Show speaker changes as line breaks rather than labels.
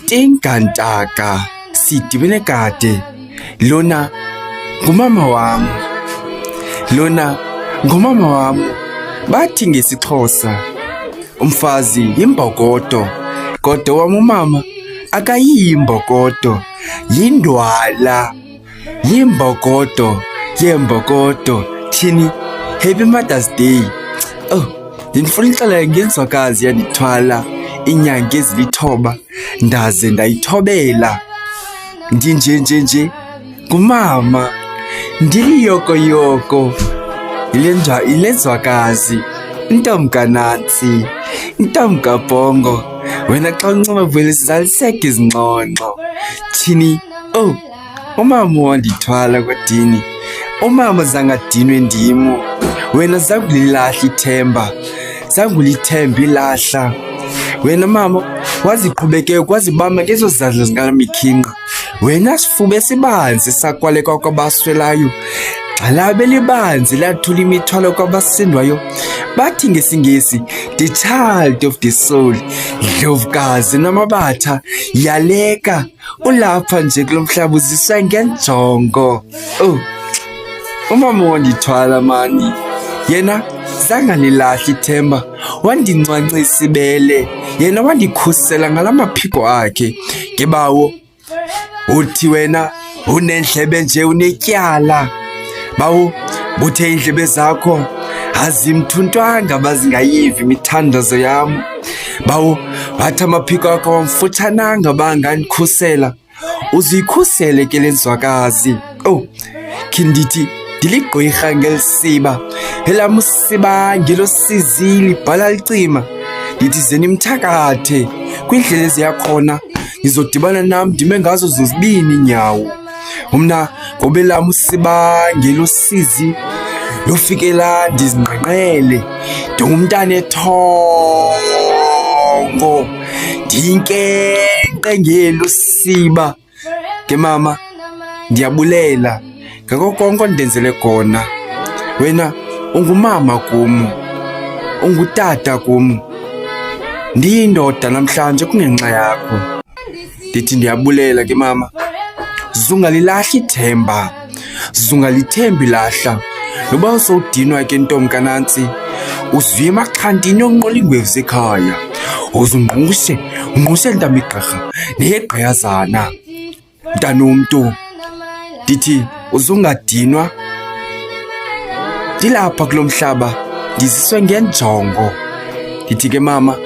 Tinkantaka sidibene kade. Lona ngumama wami. Bathi ngesixhosa umfazi yimbokodo, kodwa wami umama akayimbokodo, yindwala. Yimbokodo, yembokodo. Thini, happy Mother's Day. Ndifuna ixela ngenzwakazi yandithwala iinyanga ezilithoba, ndaze ndayithobela. Ndinje ngumama, ndiliyokoyoko, yilenzwakazi, intomkanantsi, intomkabhongo. Wena xa uncoma vele sizaliseke izingxongxo. Thini, umama wandithwala kwadini, umama zangadinwe ndimo. Wena zangulilahla ithemba, zangulithemba ilahla. Wena mama waziqhubeke kwazibamba ngezo zandla zikaMikhinqa. Wena sifuba esibanzi sakwaleka kwabaswelayo, gxalabe libanzi lathula imithwalo kwabasindwayo. Bathi ngesingesi, the child of the soul, dlovukazi namabatha, yaleka ulapha nje kulo mhlaba uziswa ngenjongo. Umama wandithwala mani, yena zangalilahla ithemba, wandincancisa ibele, yena wandikhusela ngalamaphiko akhe. Ngebawo uthi wena unendlebe nje unetyala, bawo buthe indlebe zakho azimthuntwanga bazingayivi imithandazo yam. Bawo wathi amaphiko akho wamfutshananga bangandikhusela, uzikhusele ke lenzwakazi. Kindithi ndiligqwirha ngelisiba, elam usiba ngelosizili ibhala licima. Ndithi ze nimthakathe kwindlela eziyakhona, ngizodibana nam ndime ngazo zozibini iinyawo. Mna ngoba elam usiba ngelosizi lofikela ndizingqenqele, ndingumntana ethongo, ndiyinkenkce ngelusiba. Ke mama, ndiyabulela ngako konke ondenzele kona. Wena ungumama kum, ungutata kum, ndiyindoda namhlanje kungenxa yakho. Ndithi ndiyabulela ke mama, zungalilahla ithemba, zungalithemba ilahla. Noba usowudinwa ke ntomkanantsi, uzive emaxhantini yonqola iingwevu zekhaya, uzungqushe ntamigqirha neyegqiyazana. Mntanomntu, ndithi uzungadinwa, ndilapha kulo mhlaba ndiziswe ngenjongo. Ndithi ke mama,